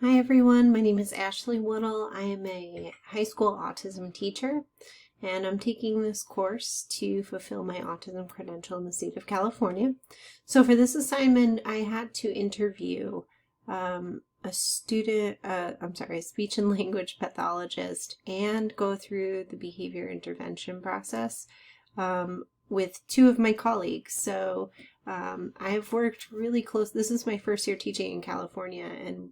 Hi everyone, my name is Ashley Woodall. I am a high school autism teacher and I'm taking this course to fulfill my autism credential in the state of California. So for this assignment, I had to interview a speech and language pathologist and go through the behavior intervention process with two of my colleagues. So I've worked really close. This is my first year teaching in California and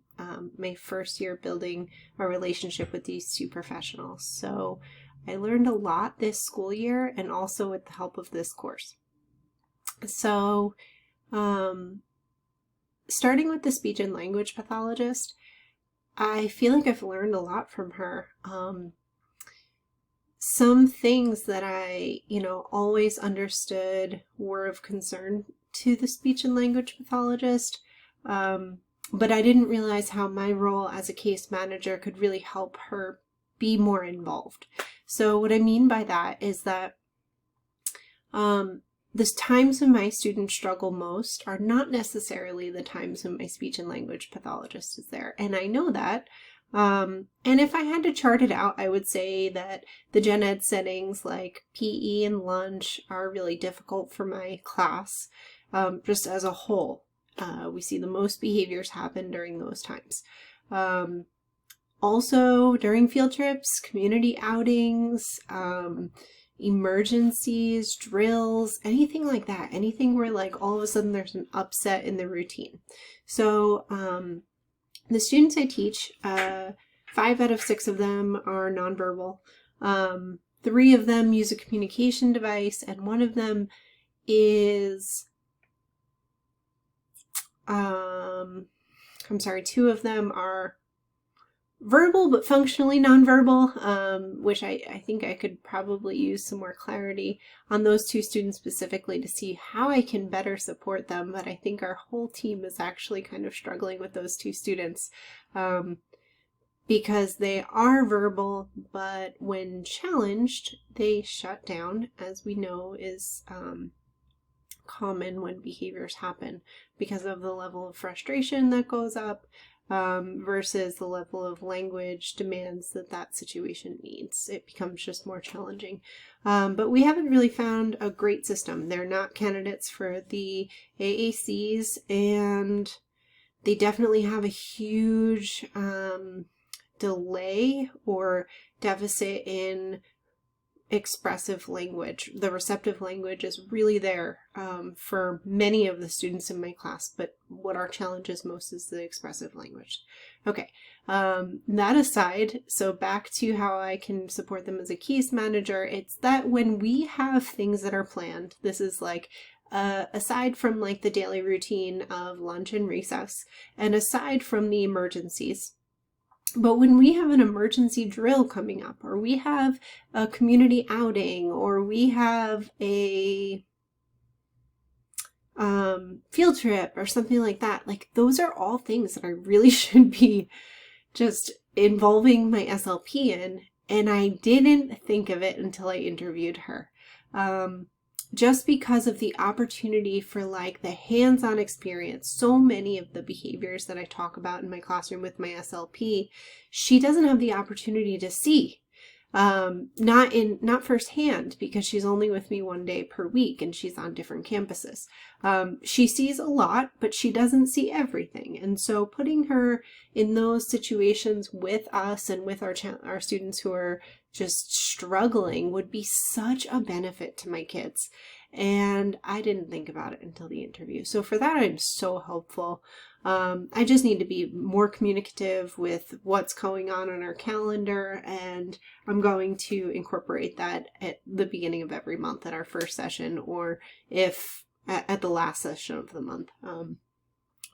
my first year building a relationship with these two professionals. So I learned a lot this school year and also with the help of this course. So starting with the speech and language pathologist, I feel like I've learned a lot from her. Some things that I, always understood were of concern to the speech and language pathologist, but I didn't realize how my role as a case manager could really help her be more involved. So what I mean by that is that the times when my students struggle most are not necessarily the times when my speech and language pathologist is there. And I know that. And if I had to chart it out, I would say that the gen ed settings like PE and lunch are really difficult for my class, just as a whole. We see the most behaviors happen during those times. Also, during field trips, community outings, emergencies, drills, anything like that, anything where like all of a sudden there's an upset in the routine. So the students I teach, 5 out of 6 of them are nonverbal. 3 of them use a communication device, and 1 of them is, 2 of them are verbal but functionally nonverbal, which I think I could probably use some more clarity on those 2 students specifically to see how I can better support them. But I think our whole team is actually kind of struggling with those 2 students because they are verbal, but when challenged, they shut down, as we know is common when behaviors happen because of the level of frustration that goes up versus the level of language demands that situation needs. It becomes just more challenging. But we haven't really found a great system. They're not candidates for the AACs, and they definitely have a huge delay or deficit in expressive language. The receptive language is really there for many of the students in my class, but what our challenge is most is the expressive language. Okay, that aside, so back to how I can support them as a case manager, it's that when we have things that are planned, this is like aside from like the daily routine of lunch and recess, and aside from the emergencies, but when we have an emergency drill coming up, or we have a community outing, or we have a field trip or something like that, like those are all things that I really should be just involving my SLP in. And I didn't think of it until I interviewed her. Just because of the opportunity for like the hands-on experience. So many of the behaviors that I talk about in my classroom with my SLP, she doesn't have the opportunity to see. Not firsthand, because she's only with me 1 day per week and she's on different campuses. She sees a lot, but she doesn't see everything. And so putting her in those situations with us and with our students who are just struggling would be such a benefit to my kids. And I didn't think about it until the interview. So for that, I'm so hopeful. I just need to be more communicative with what's going on our calendar, and I'm going to incorporate that at the beginning of every month at our first session, or if at the last session of the month,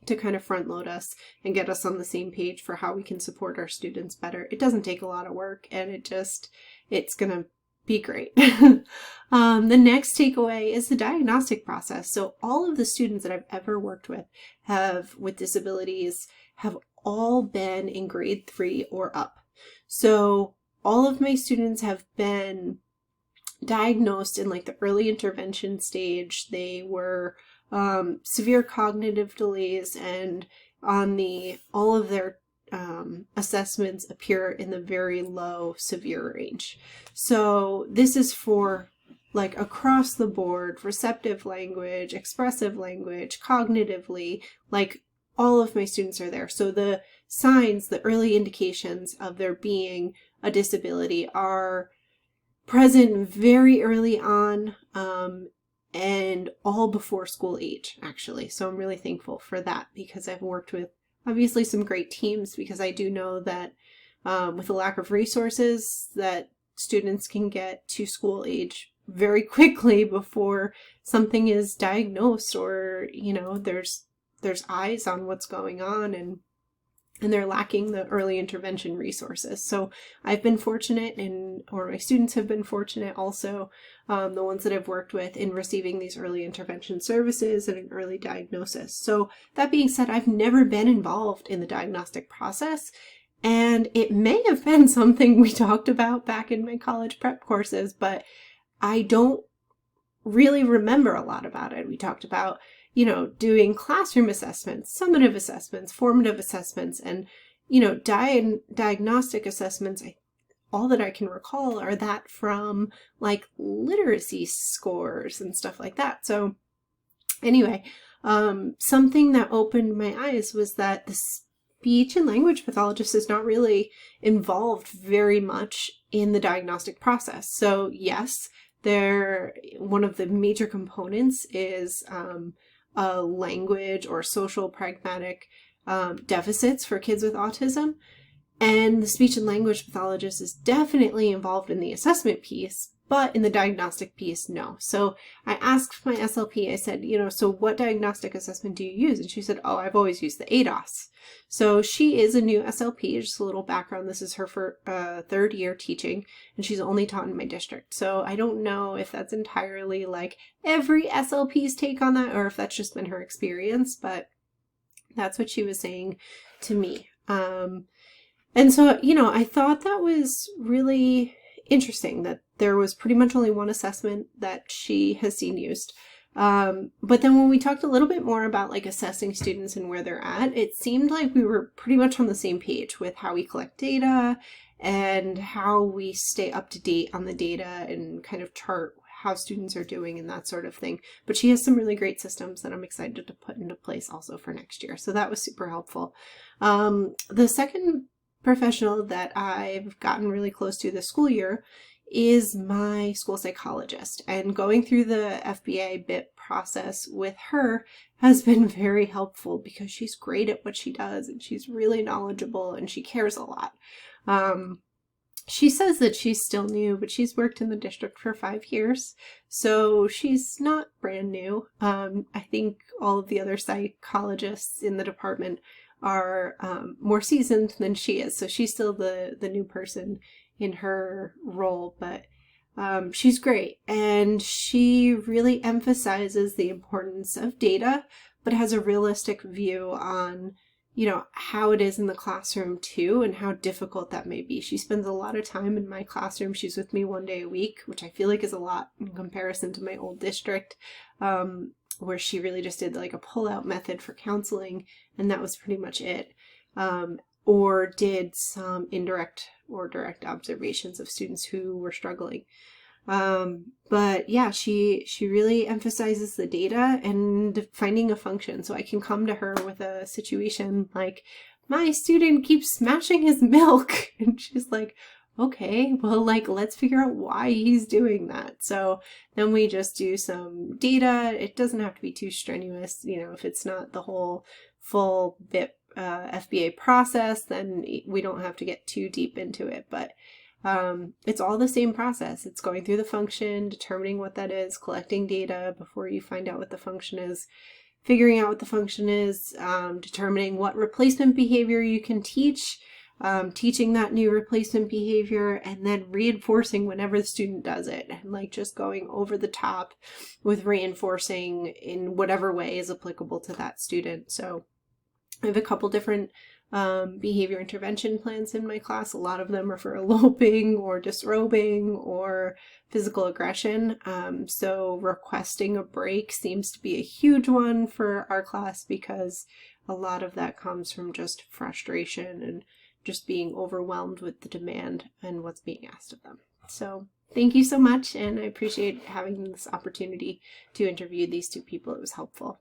to kind of front load us and get us on the same page for how we can support our students better. It doesn't take a lot of work, and it's gonna be great. The next takeaway is the diagnostic process. So all of the students that I've ever worked with with disabilities have all been in grade 3 or up. So all of my students have been diagnosed in like the early intervention stage. They were severe cognitive delays, and on all of their assessments appear in the very low severe range. So this is for like across the board, receptive language, expressive language, cognitively, like all of my students are there. So the signs, the early indications of there being a disability are present very early on, and all before school age, actually. So I'm really thankful for that, because I've worked with obviously some great teams, because I do know that with a lack of resources, that students can get to school age very quickly before something is diagnosed, or, you know, there's eyes on what's going on, and they're lacking the early intervention resources. So I've been fortunate, or my students have been fortunate also, the ones that I've worked with, in receiving these early intervention services and an early diagnosis. So that being said, I've never been involved in the diagnostic process, and it may have been something we talked about back in my college prep courses, but I don't really remember a lot about it. We talked about, you know, doing classroom assessments, summative assessments, formative assessments, and, you know, diagnostic assessments. All that I can recall are that from like literacy scores and stuff like that. So anyway, something that opened my eyes was that the speech and language pathologist is not really involved very much in the diagnostic process. So yes, one of the major components is language or social pragmatic deficits for kids with autism. And the speech and language pathologist is definitely involved in the assessment piece, but in the diagnostic piece, no. So I asked my SLP, I said, you know, so what diagnostic assessment do you use? And she said, oh, I've always used the ADOS. So she is a new SLP, just a little background. This is her third year teaching, and she's only taught in my district. So I don't know if that's entirely like every SLP's take on that, or if that's just been her experience, but that's what she was saying to me. And so, you know, I thought that was really interesting that there was pretty much only one assessment that she has seen used. But then when we talked a little bit more about like assessing students and where they're at, it seemed like we were pretty much on the same page with how we collect data and how we stay up to date on the data and kind of chart how students are doing and that sort of thing. But she has some really great systems that I'm excited to put into place also for next year. So that was super helpful. The second professional that I've gotten really close to this school year is my school psychologist, and going through the FBA BIP process with her has been very helpful, because she's great at what she does, and she's really knowledgeable, and she cares a lot. She says that she's still new, but she's worked in the district for 5 years, so she's not brand new. I think all of the other psychologists in the department are more seasoned than she is, so she's still the new person in her role, but she's great, and she really emphasizes the importance of data, but has a realistic view on, you know, how it is in the classroom too, and how difficult that may be. She spends a lot of time in my classroom. She's with me 1 day a week, which I feel like is a lot in comparison to my old district, where she really just did like a pull-out method for counseling, and that was pretty much it. Or did some indirect or direct observations of students who were struggling. But yeah, she really emphasizes the data and finding a function. So I can come to her with a situation like, my student keeps smashing his milk, and she's like, okay, well, like, let's figure out why he's doing that. So then we just do some data. It doesn't have to be too strenuous. You know, if it's not the whole full BIP FBA process, then we don't have to get too deep into it. But it's all the same process. It's going through the function, determining what that is, collecting data before you find out what the function is, figuring out what the function is, determining what replacement behavior you can teach, teaching that new replacement behavior, and then reinforcing whenever the student does it, and like just going over the top with reinforcing in whatever way is applicable to that student. So I have a couple different behavior intervention plans in my class. A lot of them are for eloping or disrobing or physical aggression. So requesting a break seems to be a huge one for our class, because a lot of that comes from just frustration and just being overwhelmed with the demand and what's being asked of them. So thank you so much, and I appreciate having this opportunity to interview these two people. It was helpful.